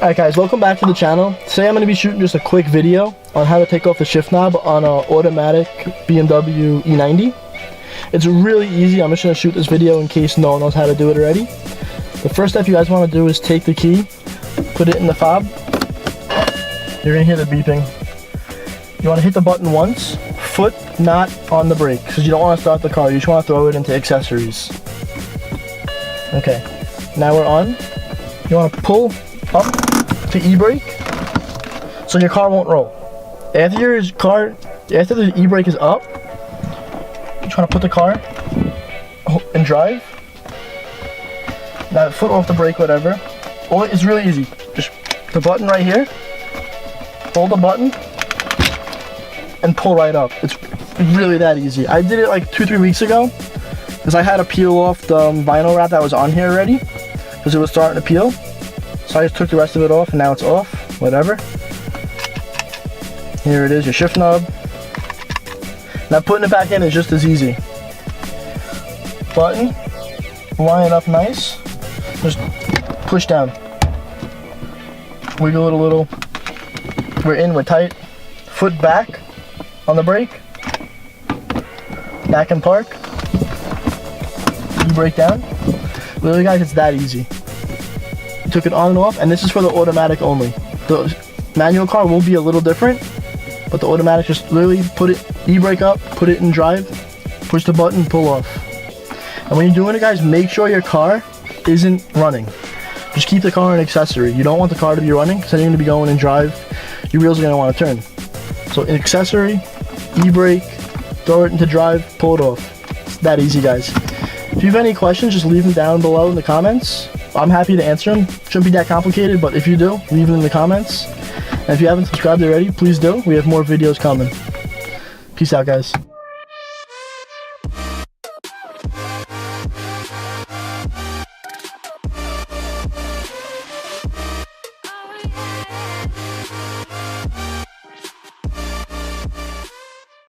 Alright guys, welcome back to the channel. Today I'm going to be shooting just a quick video on how to take off the shift knob on an automatic BMW E90. It's really easy. I'm just going to shoot this video in case no one knows how to do it already. The first step you guys want to do is take the key, put it in the fob. You're going to hear the beeping. You want to hit the button once, foot not on the brake, because you don't want to start the car. You just want to throw it into accessories. Okay, now we're on. You want to pull up to e-brake so your car won't roll. After the e-brake is up, you try to put the car in drive. Now foot off the brake, whatever. It's really easy. Just the button right here, hold the button and pull right up. It's really that easy. I did it like 2-3 weeks ago because I had to peel off the vinyl wrap that was on here already because it was starting to peel. So I just took the rest of it off and now it's off, whatever. Here it is, your shift knob. Now putting it back in is just as easy. Button, line it up nice, just push down. Wiggle it a little. We're in, we're tight. Foot back on the brake. Back and park. E-brake down. Literally guys, it's that easy. Took it on and off, and this is for the automatic only. The manual car will be a little different, but the automatic just literally put it, e-brake up, put it in drive, push the button, pull off. And when you're doing it guys, make sure your car isn't running. Just keep the car an accessory. You don't want the car to be running because then you're going to be going in drive, your wheels are going to want to turn. So an accessory, e-brake, throw it into drive, pull it off. It's that easy guys. If you have any questions, just leave them down below in the comments. I'm happy to answer them. Shouldn't be that complicated, but if you do, leave them in the comments. And if you haven't subscribed already, please do. We have more videos coming. Peace out, guys.